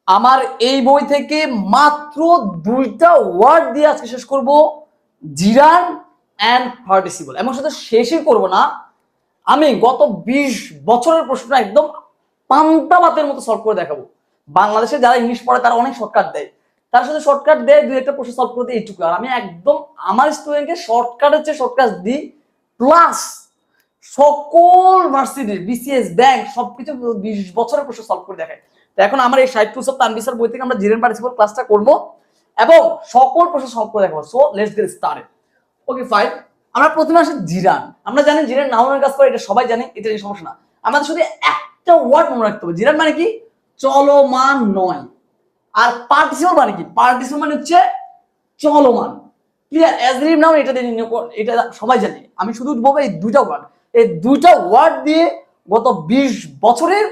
আমার এই বই থেকে মাত্র 2টা ওয়ার্ড দিয়ে আজকে শেষ করব, জিরান অ্যান্ড পার্টিসিপল। এবং সাথে শেষই করব না, আমি গত 20 বছরের প্রশ্নটা একদম পান্তা ভাতের মতো সলভ করে দেখাবো। বাংলাদেশে যারা ইংলিশ পড়ে তারা অনেক শর্টকাট দেয়, তার সাথে শর্টকাট দেয় 2-1টা প্রশ্ন সলভ করতে এইটুকু। আর আমি একদম আমার স্টুডেন্টকে শর্টকাটের চেয়ে শর্টকাট দিই, প্লাস সকল ভার্সিটির বিসিএস ব্যাংক সবকিছু 20 বছরের প্রশ্ন সলভ করে দেখায়। তো এখন আমার এই 60 টুলস অফ তানভীর স্যার বই থেকে আমরা জিরেন পার্টিসিপল ক্লাসটা করব এবং সকল প্রশ্ন সলভ করে দেখাবো। So let's get started. Okay fine, আমরা প্রথমে আসি জিরান। আমরা জানি জিরান নাউনের কাজ করে, এটা সবাই জানে, এটা নিয়ে সমস্যা না। আমাদের শুধু একটা ওয়ার্ড মনে রাখতে হবে, জিরান মানে কি? চলমান নয়। আর পার্টিসিপল মানে কি? পার্টিসিপল মানে হচ্ছে চলমান। ক্লিয়ার? অ্যাডজেক্টিভ নাউন এটা দিয়ে এটা সবাই জানে। আমি শুধু বলবো এই 2টা ওয়ার্ড, এই 2টা ওয়ার্ড দিয়ে গত 20 বছরের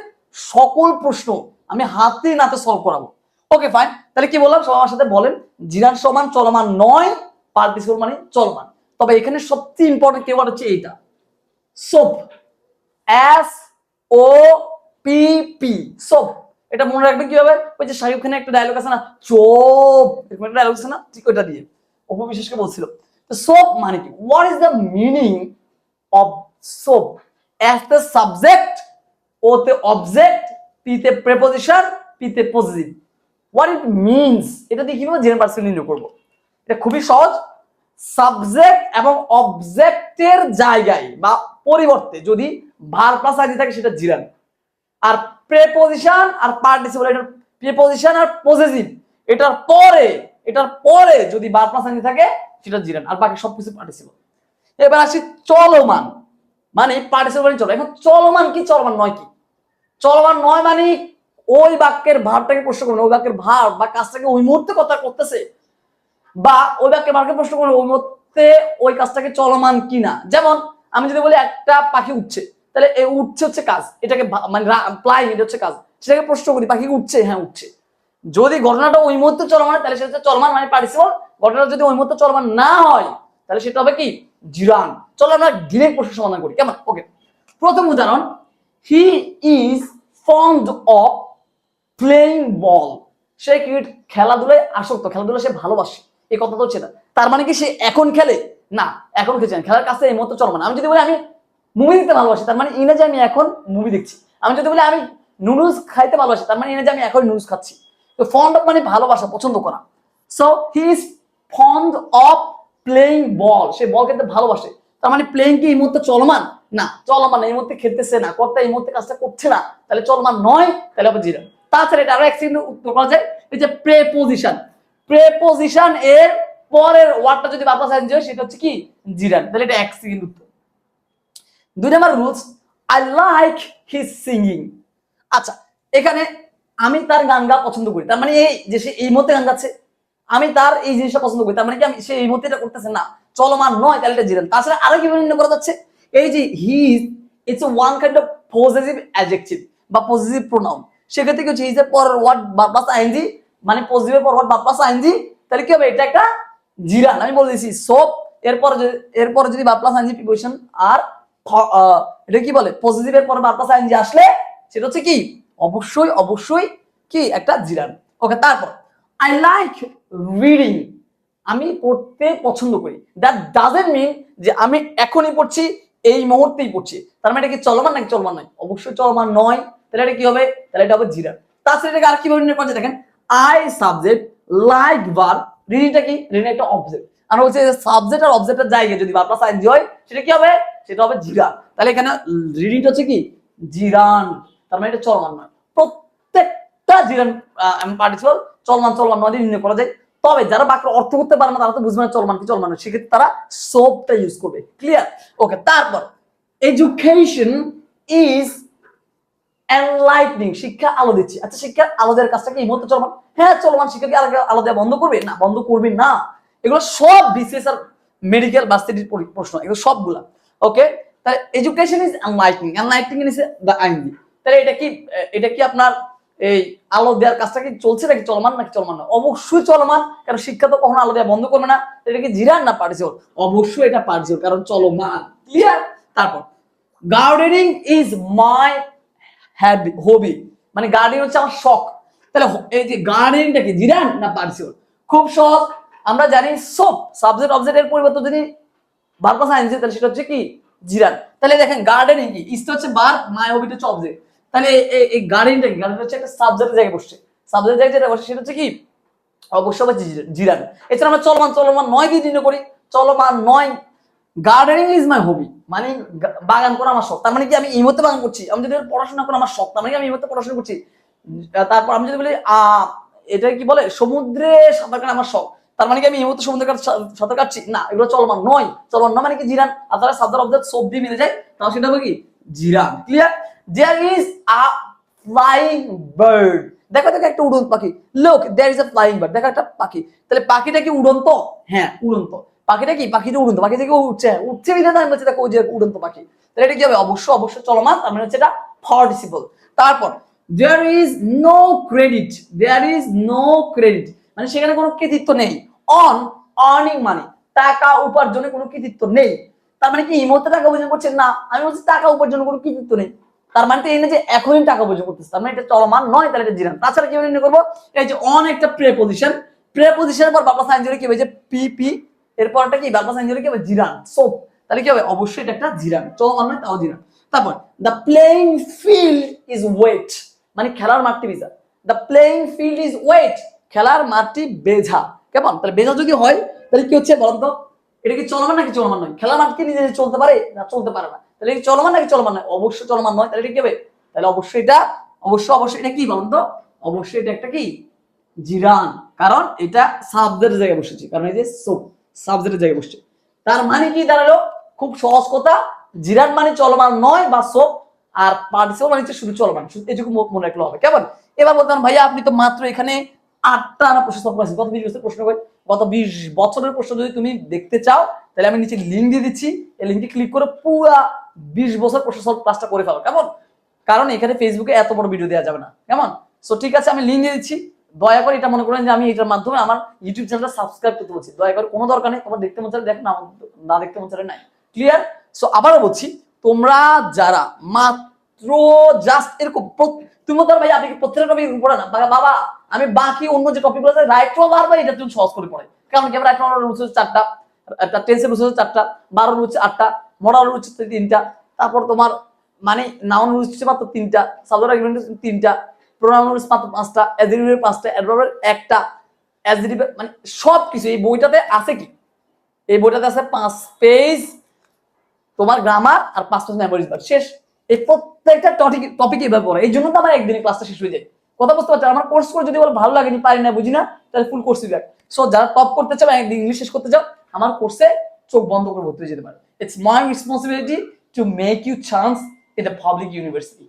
সকল প্রশ্ন আমি হাতে নাতে সলভ করাবো। ওকে ফাইন, তাহলে কি বললাম সবার সাথে বলেন? জিরান সমান চলমান নয়, পার্টিসিপল মানে চলমান। তবে এখানে সবচেয়ে ইম্পর্টেন্ট কিওয়ার্ড হচ্ছে এইটা, soap. S O P P, soap. এটা মনে রাখবেন কিভাবে? ওই যে শাহরুখ খানের একটা ডায়লগ আছে না, চোপ, এরকম একটা ডায়লগ আছে না, ঠিক ওইটা দিয়ে অপু বিশ্বাসকে বলছিল। তো সোপ মানে কি? What is the meaning of soap? S তে সাবজেক্ট, ও তে অবজেক্ট, পি তে প্রেপোজিশন, পি তে পজিটিভ। হোয়াট ইট মিনস, এটা দিয়ে কিভাবে জেনারেল পার্সন নির্ণয় করবো? এটা খুবই সহজ। সাবজেক্ট এবং অবজেক্টের জায়গায় বা পরিবর্তে যদি ভার্ব প্লাস আইডি থাকে সেটা জিরান। আর প্রেপোজিশন আর পার্টিসিপল, এটার প্রেপোজিশন আর পজেসিভ, এটার পরে যদি ভার্ব প্লাস আইডি থাকে সেটা জিরান, আর বাকি সবকিছু পার্টিসিপল। এবার আসি চলমান, মানে পার্টিসিপল মানে চলো। এখন চলমান কি চলমান নয় কি? চলমান নয় মানে ওই বাক্যের ভার্বটাকে প্রশ্ন করবে, ওই বাক্যের ভার্ব বা কাজটাকে ওই মুহূর্তে কথা করতেছে, বা ওই বাক্যের ভার্বকে প্রশ্ন করবে ওই মুহূর্তে ওই কাজটাকে চলমান কিনা। যেমন আমি যদি বলি একটা পাখি উঠছে, তাহলে এই উঠছে হচ্ছে কাজ, এটাকে মানে প্লাই, এটা হচ্ছে কাজ। সেটাকে প্রশ্ন করি পাখি উঠছে, হ্যাঁ উঠছে। যদি ঘটনাটা ওই মুহূর্তে চলমান তাহলে সেটা চলমান মানে পার্টিসিপল। ঘটনাটা যদি ওই মুহূর্তে চলমান না হয় তাহলে সেটা হবে কি? জিরান। চলো আমরা ডিরেক্ট প্রশ্ন সমাধান করি, কেমন? ওকে, প্রথম উদাহরণ, হি is fond of playing ball. Say cricket খেলাধুলায় আসক্ত, খেলাধুলা সে ভালোবাসে, এই কথা তো হচ্ছে না। তার মানে কি সে এখন খেলে? না, এখন খেলছে না, খেলার কাছে এই মুহূর্তে চলমান। আমি যদি বলি আমি মুভি দেখতে ভালোবাসি, তার মানে ইংরেজি আমি এখন মুভি দেখছি। আমি যদি বলি আমি নুডলস খাইতে ভালোবাসি, তার মানে ইংরেজি আমি এখন নুডলস খাচ্ছি। তো ফন্ড অফ মানে ভালোবাসা, পছন্দ করা। So he is fond of playing ball, সে বল খেলতে ভালোবাসে। তার মানে প্লেইং কি এই মুহূর্তে চলমান? না, চলমান না, এই মুহূর্তে খেলতেছে না, কর্তা এই মুহূর্তে কাজটা করছে না, তাহলে চলমান নয়, তাহলে হবে জিরান। তাছাড়া এটা আরো এক সেকেন্ড উত্তর করা যায়, এই যে প্রেপোজিশন, প্রেপোজিশন এর পরের ওয়ার্ডটা যদি বারবার চেঞ্জ হয় সেটা হচ্ছে কি? জিরান। তাহলে এটা এক সেকেন্ড উত্তর। 2 number rules, I like his singing. আচ্ছা, এখানে আমি তার গান গা পছন্দ করি, তার মানে এই যে সে এই মুহূর্তে গান গাচ্ছে, আমি তার এই জিনিসটা পছন্দ করি, তার মানে কি আমি সে এই মুহূর্তে এটা করতেছে না, চলমান নয়, তাহলে এটা জিরান। তাছাড়া আরো কিভাবে নির্ণয় করা যাচ্ছে? এই যে he is, it's one kind of possessive adjective বা পজেসিভ প্রোনাউন। সেক্ষেত্রে কি হচ্ছে, ইজ এর পরের ওয়ার্ড ভার্ব প্লাস আইএনজি, মানে পজিটিভের পর ওয়ার্ড ভার্ব প্লাস আইএনজি, তাহলে কি হবে? এটা একটা জিরান। আমি বলে দিয়েছি সোপ, এরপরে যদি ভার্ব প্লাস আইএনজি প্রিপোজিশন আর এটা কি বলে পজিটিভের পরে ভার্ব প্লাস আইএনজি আসলে সেটা হচ্ছে কি? অবশ্যই কি একটা জিরান। ওকে, তারপর আই লাইক রিডিং, আমি পড়তে পছন্দ করি। দ্যাট ডাজন্ট মিন যে আমি এখনই পড়ছি, এই মুহূর্তেই পড়ছি। তার মানে এটা কি চলমান নাকি চলমান নয়? অবশ্যই চলমান নয়, তাহলে এটা কি হবে? তাহলে এটা হবে জিরান। তাছাড়া এটাকে আর কিভাবে নির্ণয় করা যায় দেখেন, আই সাবজেক্ট, লাইক ভার্ব, রিডিংটা কি? রিডিং একটা অবজেক্ট। আমরা বলছি সাবজেক্ট আর অবজেক্টের জায়গায় যদি ভার্ব প্লাস আইএনজি হয় সেটা কি হবে? সেটা হবে জিরান। তাহলে এখানে রিডিংটা হচ্ছে কি? জিরান। তার মানে এটা চলমান নয়। প্রত্যেকটা জিরান পার্টিসিপল চলমান নয় দিয়ে নির্ণয় করা যায়। তবে যারা বাক্যের অর্থ করতে পারে না তারা তো বুঝবে না চলমান কি চলমান নয়, সেক্ষেত্রে তারা সোপটা ইউজ করবে। ক্লিয়ার? ওকে, তারপর এডুকেশন ইজ এনলাইটনিং, শিক্ষা আলো দিচ্ছে। আচ্ছা, শিক্ষার আলো দেওয়ার কাজটা কি এই মুহূর্তে চলমান? হ্যাঁ চলমান। শিক্ষা কি আলো দেওয়া বন্ধ করবে? না, বন্ধ করবে না। এগুলো সব বিসিএস আর মেডিকেল ভার্সিটির প্রশ্ন, এগুলো সবগুলা। ওকে, তাহলে education is enlightening, enlightening is the ING. তাহলে এটা কি আপনার এই আলো দেওয়ার কাজটা কি চলছে নাকি চলমান নাকি চলমান না? অবশ্যই চলমান, কারণ শিক্ষা তো কখনো আলো দেওয়া বন্ধ করবে না। এটা কি জিরান না পার্টিসিপল? অবশ্যই এটা পার্টিসিপল, কারণ চলমান। ক্লিয়ার? তারপর গার্ডেনিং ইজ মাই হবি, মানে গার্ডেনিং হচ্ছে আমার শখ। তাহলে এই যে গার্ডেনিংটা কি জিরান না পার্টিসিপল? খুব সহজ, আমরা জানি সোপ সাবজেক্ট অবজেক্ট এর পরিবর্তে যদি ভার্ব প্লাস আইএনজি তাহলে সেটা হচ্ছে কি জিরান। তাহলে দেখেন গার্ডেনিং কি, ইস্ট হচ্ছে ভার্ব, মাই হবি হচ্ছে অবজেক্ট। তাহলে এই গার্ডেনিংটা কি, গার্ডেন হচ্ছে একটা সাবজেক্টের জায়গায় বসছে, সাবজেক্টের জায়গায় যেটা বসে সেটা হচ্ছে কি অবশ্যই হবে জিরান। এছাড়া আমরা চলমান, চলমান নয় দিয়ে চিহ্ন করি, চলমান নয়। গার্ডেনিং ইজ মাই হবি, মানে বাগান করা আমার শখ। তার মানে কি আমি এই মুহূর্তে বাগান করছি? আমি যদি পড়াশোনা করা আমার শখ, তার মানে কি আমি এই মুহূর্তে পড়াশোনা করছি? তারপর আমি যদি বলি এটা কি বলে সমুদ্রে সাঁতার কাটা আমার শখ, তার মানে কি আমি এই মুহূর্তে সমুদ্রে সাঁতার কাটছি? না, এগুলো চলমান নয়। চলমান নয় মানে কি জিরান। আপনারা সাবজেক্ট অবজেক্ট সব দিয়ে মিলে যায়, তাহলে সেটা হবে কি জিরান। Clear? There is a flying bird, দেখো দেখো একটা উড়ন্ত পাখি। Look there is a flying bird, দেখো একটা পাখি। তাহলে পাখিটা কি উড়ন্ত? হ্যাঁ উড়ন্ত। পাখিটা কি, পাখিটা উড়ন্ত, পাখি থেকে উঠছে, উঠছে বিধান আমি বলছি দেখো ওই যে উড়ন্ত পাখি। তাহলে এটা কি হবে? অবশ্যই অবশ্যই চলমান, তার মানে হচ্ছে এটা পার্টিসিপল। তারপর there is no credit, there is no credit মানে সেখানে কোনো কৃতিত্ব নেই। on earning money টাকা উপার্জনে কোনো কৃতিত্ব নেই। তার মানে কি এই মুহূর্তে টাকা উপার্জন করছেন? না, আমি বলছি টাকা উপার্জনে কোনো কৃতিত্ব নেই। তার মানে তো এই না যে এখনই টাকা উপার্জন করতেছে, তার মানে এটা চলমান নয়, তাহলে এটা জিরান। তাছাড়া কিভাবে নির্ণয় করবো? এই যে অন একটা প্রেপোজিশন, প্রেপোজিশনের পর বাপলা সাইন জুড়ে কি হবে? যে পিপি এরপরটা কি বাপলা সাইন জুড়ে কি হবে? জিরান, সোপ। তাহলে কি হবে? অবশ্যই এটা একটা জিরান, চলমান নয় তাও জিরান। তারপর the playing field is wet মানে খেলার মাঠটি ভেজা। The playing field is wet খেলার মাঠটি বেঝা। কেমন? তাহলে বেঝা যদি হয় তাহলে কি হচ্ছে বলতো? এটা কি চলমান নাকি চলমান নয়? খেলার মাঠ কি নিজে চলতে পারে? না, চলতে পারে না। তাহলে কি চলমান নাকি চলমান নয়? অবশ্যই চলমান নয়। তাহলে এটা কি হবে? তাহলে অবশ্যই এটা অবশ্যই এটা কি বলতো? অবশ্যই এটা একটা কি জিরান, কারণ এটা সাবজেক্টের জায়গায় বসেছে, কারণ এই যে সোপ সাবজেক্টের জায়গায় বসছে। তার মানে কি দাঁড়ালো? খুব সহজ কথা, জিরান মানে চলমান নয় বা সোপ, আর পার্টিসিপল মানে হচ্ছে শুধু চলমান, শুধু এটুকু মনে রাখলে হবে। কেমন? এবার বলতাম ভাইয়া আপনি তো মাত্র এখানে 8টা আনা প্রশ্ন সলভ করেছেন, গত 20 বছরের প্রশ্ন করে, গত 20 বছরের প্রশ্ন যদি তুমি দেখতে চাও তাহলে আমি নিচে লিঙ্ক দিয়ে দিচ্ছি, এই লিঙ্কে ক্লিক করে পুরো 20 বছর প্রশ্ন সলভ ক্লাসটা করে ফেলো। কেমন? কারণ এখানে ফেসবুকে এত বড় ভিডিও দেওয়া যাবে না। কেমন? সো ঠিক আছে, আমি লিঙ্ক দিয়ে দিচ্ছি। দয়া করে এটা মনে করেন যে আমি এটার মাধ্যমে আমার ইউটিউব চ্যানেলটা সাবস্ক্রাইব করতে বলছি। দয়া করে, কোনো দরকার নেই, তোমার দেখতে মন চাইলে দেখো, না দেখতে মন চাইলে নাই। ক্লিয়ার? সো আবারও বলছি, তোমরা যারা মাত্র জাস্ট এরকম তুমি ধর ভাই আপনি কি প্রত্যেকটা টপিক পড়ে না বাবা, আমি বাকি অন্য যে টপিকগুলো আছে রাইট ফ্রম ভার্ব এটা তুমি সহজ করে পড়ে। কারণ কি আমরা রাইট ফ্রম ভার্ব রুলস হচ্ছে 4টা, একটা টেন্সের রুলস হচ্ছে 4টা, ভার্ব রুলস হচ্ছে 8টা, মডাল রুলস হচ্ছে 3টা, তারপর তোমার মানে নাউন রুলস হচ্ছে মাত্র 3টা, সাবজেক্ট আর্গুমেন্ট হচ্ছে 3টা, প্রোনাউন রুলস মাত্র 5টা, অ্যাডজেক্টিভের 5টা, অ্যাডভার্বের 1টা, অ্যাডজেক্টিভ মানে সবকিছু এই বইটাতে আছে। কি এই বইটাতে আছে 5 পেজ তোমার গ্রামার আর 5 পেজ মেমোরিজ বার, শেষ। এই প্রত্যেকটা টপিক এভাবে পড়ে, এই জন্য তো আমার একদিনে ক্লাসটা শেষ হয়ে যায়। কথা বুঝতে পারছো? আমার কোর্স করে যদি বল ভালো লাগেনি, পারি না, বুঝি না, তাহলে ফুল কোর্স দিবে। সো যারা টপ করতে চাও, একদিন ইংলিশ শেষ করতে চাও, আমার কোর্সে চোখ বন্ধ করে ভর্তি হয়ে যেতে পারে। It's my responsibility to make you chance in the public university.